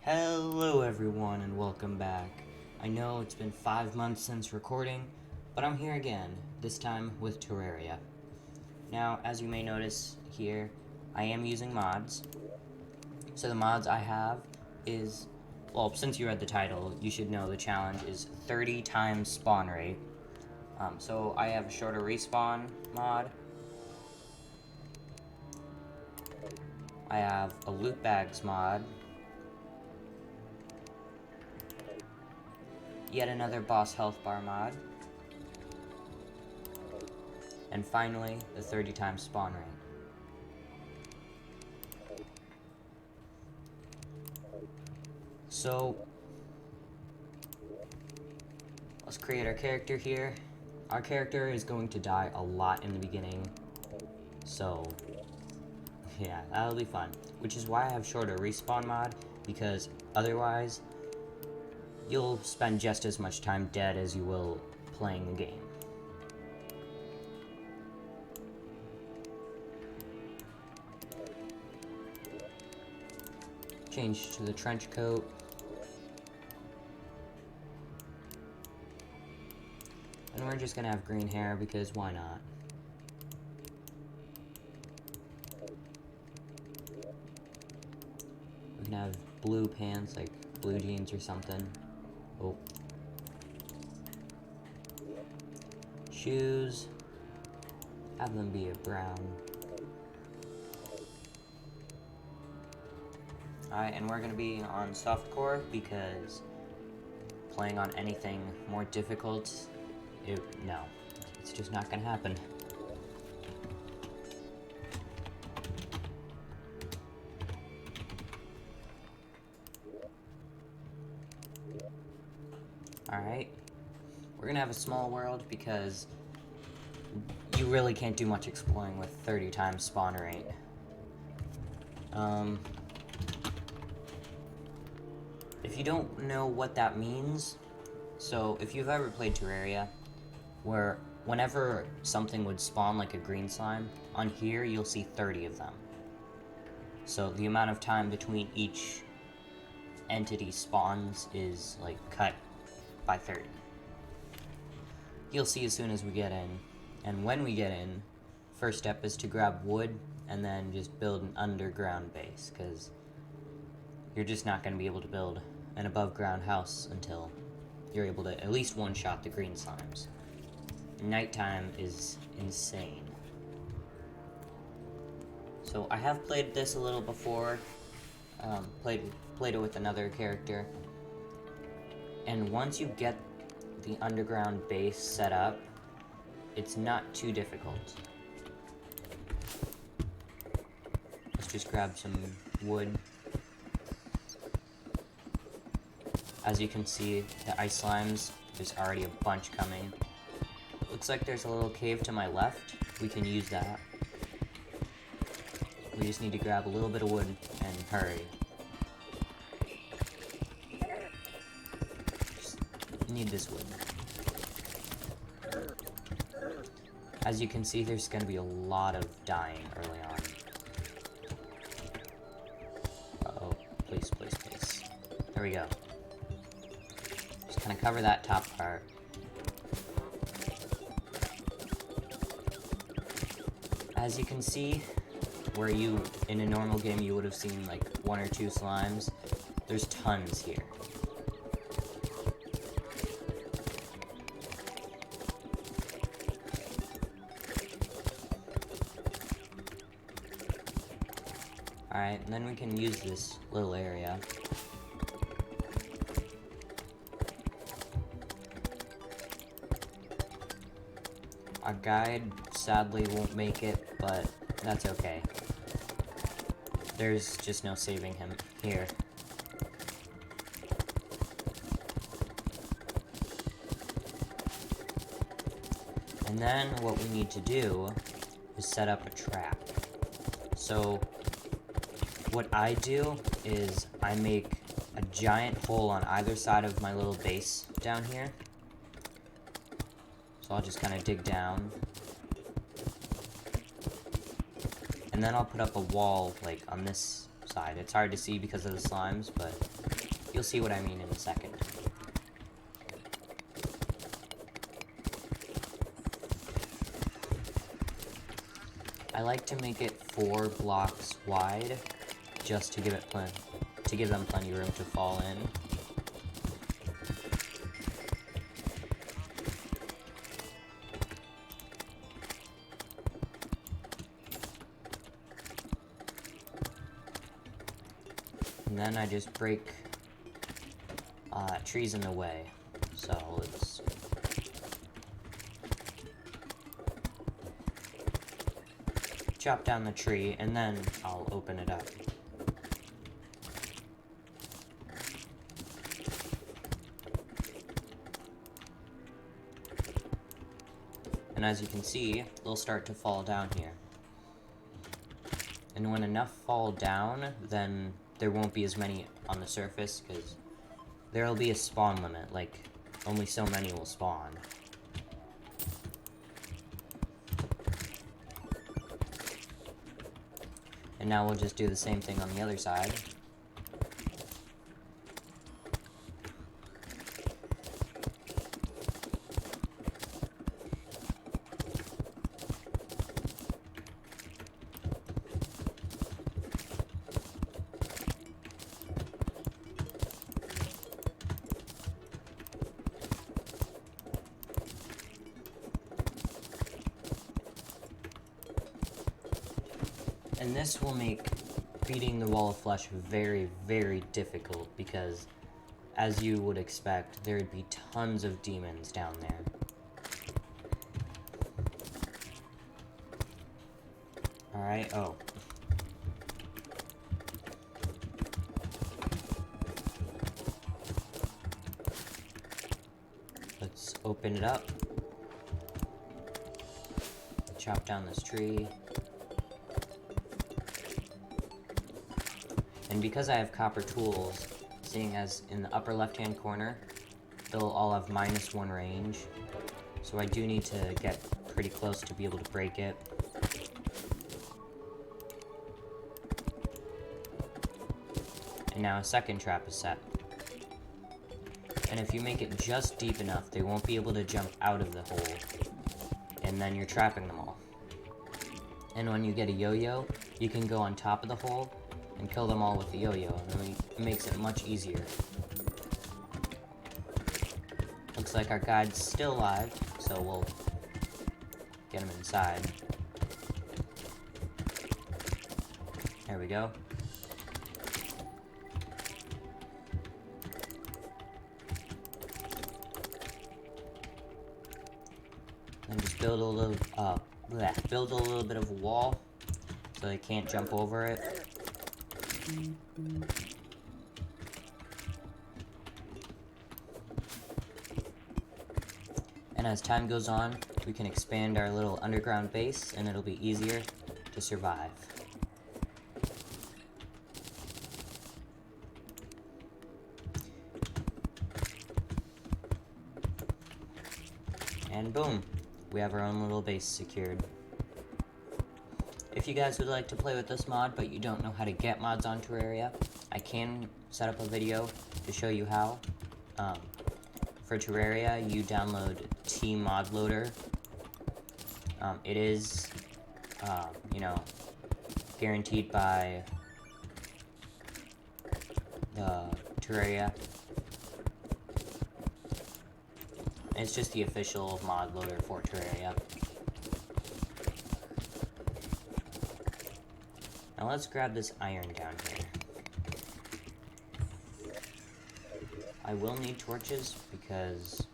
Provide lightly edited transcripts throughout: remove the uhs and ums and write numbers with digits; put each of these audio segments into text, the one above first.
Hello everyone and welcome back. I know it's been 5 months since recording, but I'm here again, this time with Terraria. Now, as you may notice here, I am using mods. So the mods I have is, well, since you read the title, you should know the challenge is 30 times spawn rate. So I have a shorter respawn mod. I have a loot bags mod. Yet another boss health bar mod. And finally, the 30 times spawn rate. So, let's create our character here. Our character is going to die a lot in the beginning. So, yeah, that'll be fun. Which is why I have shorter respawn mod, because otherwise, you'll spend just as much time dead as you will playing the game. Change to the trench coat. And we're just gonna have green hair because why not? We can have blue pants, like blue jeans or something. Oh. Shoes. Have them be a brown. Alright, and we're gonna be on softcore because playing on anything more difficult, no, it's just not gonna happen. Alright, we're gonna have a small world because you really can't do much exploring with 30 times spawn rate. If you don't know what that means, so if you've ever played Terraria, where whenever something would spawn like a green slime, on here you'll see 30 of them. So the amount of time between each entity spawns is like cut by 30. You'll see as soon as we get in. And when we get in, first step is to grab wood and then just build an underground base, because you're just not going to be able to build an above ground house until you're able to at least one-shot the green slimes. Nighttime is insane. So I have played this a little before, played it with another character, and once you get the underground base set up, it's not too difficult. Let's just grab some wood. As you can see, the ice slimes, there's already a bunch coming. Looks like there's a little cave to my left. We can use that. We just need to grab a little bit of wood and hurry. Just need this wood. As you can see, there's going to be a lot of dying early on. Uh-oh. Please, please, please. There we go. Just kind of cover that top part. As you can see, where you, in a normal game, you would have seen like 1 or 2 slimes, there's tons here. Alright, and then we can use this little area. Our guide sadly won't make it, but that's okay. There's just no saving him here. And then what we need to do is set up a trap. So what I do is I make a giant hole on either side of my little base down here. So I'll just kind of dig down. And then I'll put up a wall, like, on this side. It's hard to see because of the slimes, but you'll see what I mean in a second. I like to make it 4 blocks wide, just to give them plenty of room to fall in. And then I just break trees in the way. So let's chop down the tree, and then I'll open it up. And as you can see, they'll start to fall down here. And when enough fall down, then there won't be as many on the surface, because there'll be a spawn limit, like, only so many will spawn. And now we'll just do the same thing on the other side. And this will make beating the wall of flesh very, very difficult, because, as you would expect, there would be tons of demons down there. Alright, oh. Let's open it up. Chop down this tree. And because I have copper tools, seeing as in the upper left-hand corner, they'll all have -1 range. So I do need to get pretty close to be able to break it. And now a second trap is set. And if you make it just deep enough, they won't be able to jump out of the hole. And then you're trapping them all. And when you get a yo-yo, you can go on top of the hole and kill them all with the yo-yo, and it makes it much easier. Looks like our guide's still alive, so we'll get him inside. There we go. And just build a little bit of a wall so they can't jump over it. And as time goes on, we can expand our little underground base, and it'll be easier to survive. And boom, we have our own little base secured. If you guys would like to play with this mod, but you don't know how to get mods on Terraria, I can set up a video to show you how. For Terraria, you download T-Mod Loader. It is, guaranteed by the Terraria. It's just the official mod loader for Terraria. Now let's grab this iron down here. I will need torches because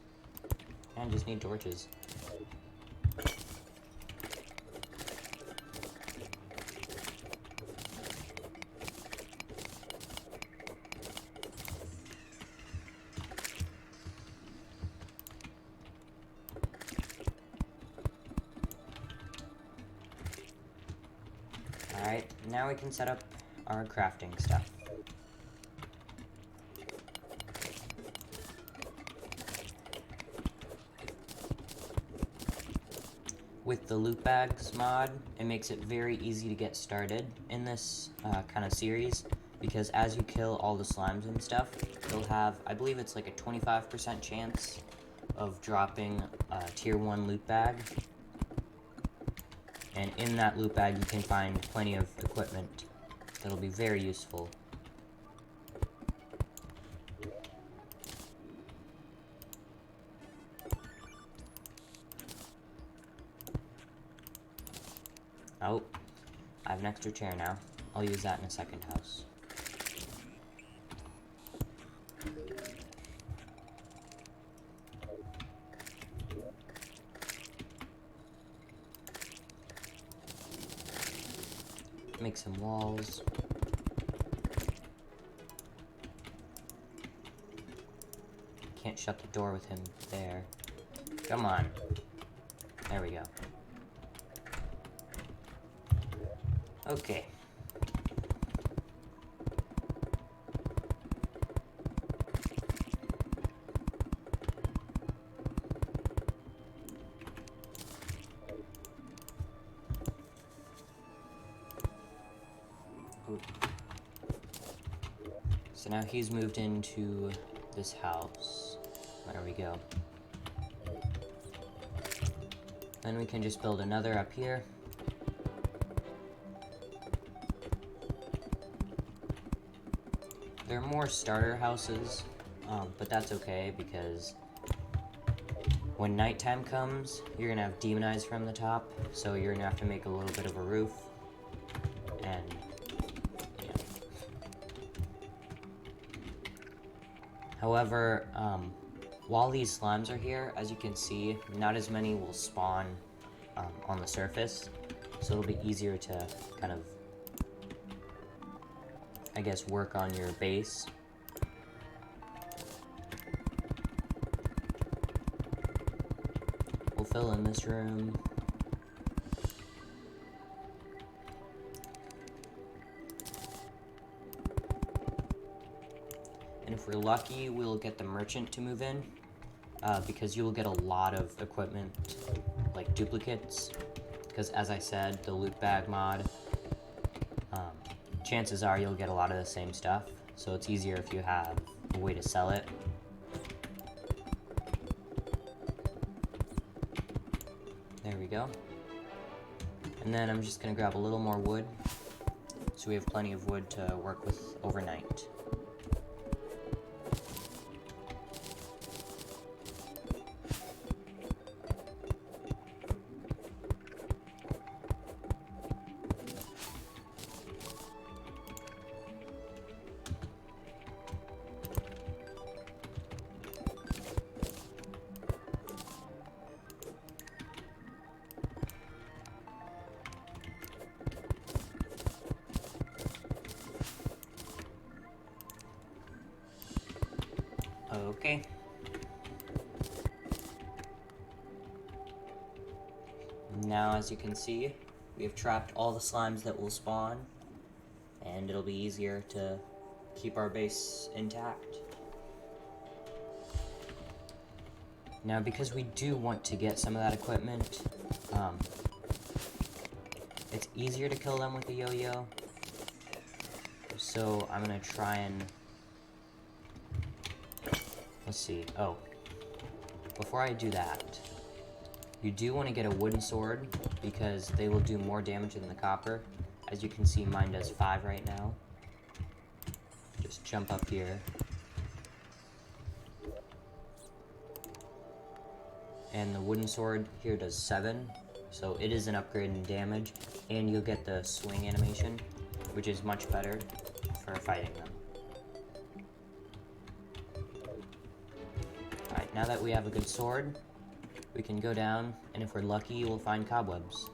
I just need torches. Alright, now we can set up our crafting stuff. With the loot bags mod, it makes it very easy to get started in this kind of series. because as you kill all the slimes and stuff, you'll have, I believe it's like a 25% chance of dropping a tier 1 loot bag. And in that loot bag you can find plenty of equipment that'll be very useful. Oh, I have an extra chair now. I'll use that in a second house. Make some walls. Can't shut the door with him there. Come on. There we go. Okay. Ooh. So now he's moved into this house. There we go. Then we can just build another up here. There are more starter houses, but that's okay because when nighttime comes, you're gonna have demon eyes from the top, so you're gonna have to make a little bit of a roof, and yeah. However, while these slimes are here, as you can see, not as many will spawn on the surface, so it'll be easier to kind of, I guess, work on your base. We'll fill in this room. And if we're lucky, we'll get the merchant to move in, because you will get a lot of equipment, like duplicates, because as I said, the loot bag mod, chances are you'll get a lot of the same stuff, so it's easier if you have a way to sell it. There we go. And then I'm just gonna grab a little more wood, so we have plenty of wood to work with overnight. Okay. Now, as you can see, we have trapped all the slimes that will spawn, and it'll be easier to keep our base intact. Now, because we do want to get some of that equipment, it's easier to kill them with a yo-yo, so I'm gonna try and... Let's see. Oh. Before I do that, you do want to get a wooden sword, because they will do more damage than the copper. As you can see, mine does 5 right now. Just jump up here. And the wooden sword here does 7, so it is an upgrade in damage, and you'll get the swing animation, which is much better for fighting them. Alright, now that we have a good sword, we can go down, and if we're lucky, we'll find cobwebs.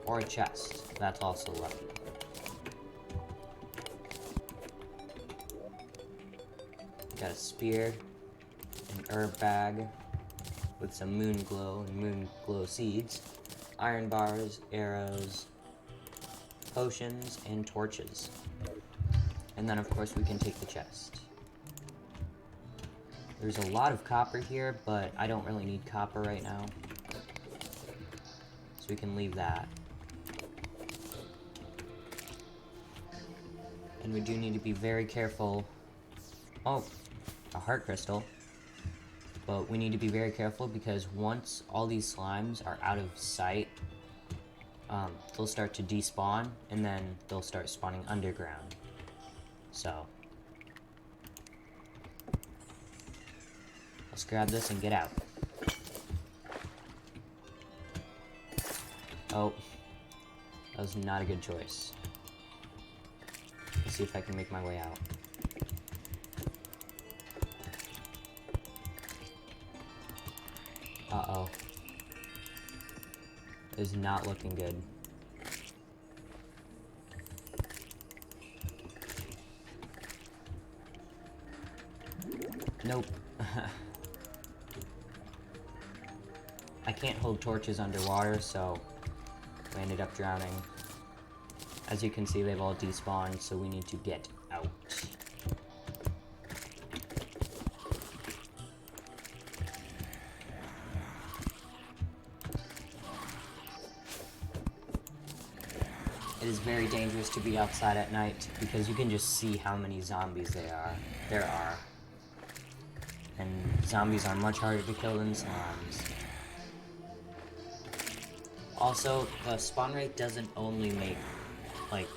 Or a chest. That's also lucky. Got a spear, an herb bag with some moon glow and moon glow seeds, iron bars, arrows, potions, and torches. And then, of course, we can take the chest. There's a lot of copper here, but I don't really need copper right now, so we can leave that. And we do need to be very careful. Oh, a heart crystal. But we need to be very careful because once all these slimes are out of sight, they'll start to despawn, and then they'll start spawning underground. So, let's grab this and get out. Oh, that was not a good choice. Let's see if I can make my way out. Uh-oh. Is not looking good. Nope. I can't hold torches underwater, so I ended up drowning. As you can see, they've all despawned, so we need to get out. It is very dangerous to be outside at night because you can just see how many zombies there are. And zombies are much harder to kill than slimes. Also, the spawn rate doesn't only make, like,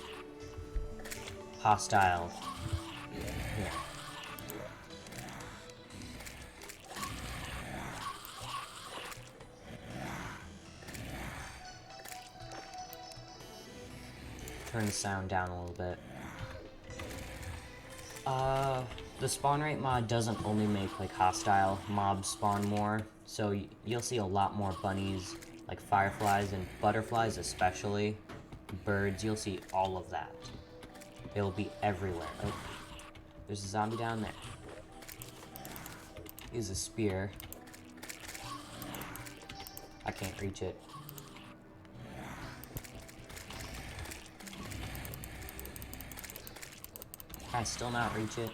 hostile. Yeah. Turn the sound down a little bit. The spawn rate mod doesn't only make, like, hostile mobs spawn more, so you'll see a lot more bunnies, like fireflies and butterflies especially. Birds, you'll see all of that. They'll be everywhere. Oh, there's a zombie down there. Use a spear. I can't reach it. Can I still not reach it?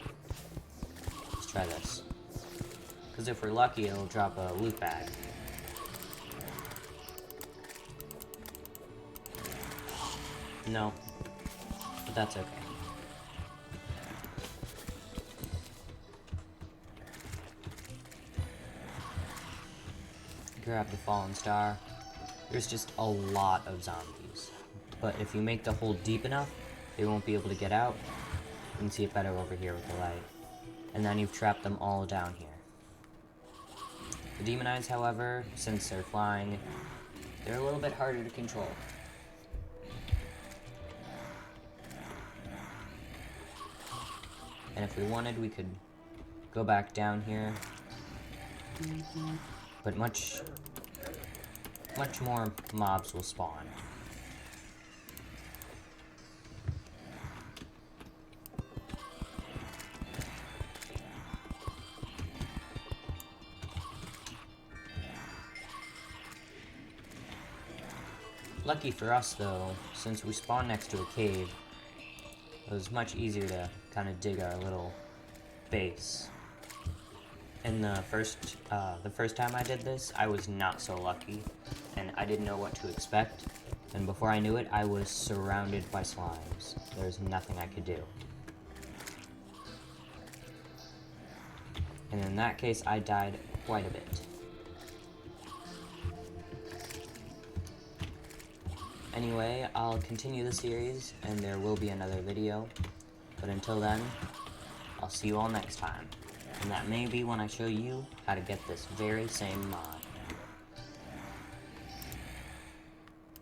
Let's try this. Because if we're lucky, it'll drop a loot bag. No. But that's okay. Grab the fallen star. There's just a lot of zombies. But if you make the hole deep enough, they won't be able to get out. You can see it better over here with the light. And then you've trapped them all down here. The demon eyes, however, since they're flying, they're a little bit harder to control. And if we wanted, we could go back down here. But much more mobs will spawn. Lucky for us, though, since we spawned next to a cave, it was much easier to kind of dig our little base. And the first time I did this, I was not so lucky, and I didn't know what to expect. And before I knew it, I was surrounded by slimes. There's nothing I could do. And in that case, I died quite a bit. Anyway, I'll continue the series, and there will be another video. But until then, I'll see you all next time. And that may be when I show you how to get this very same mod.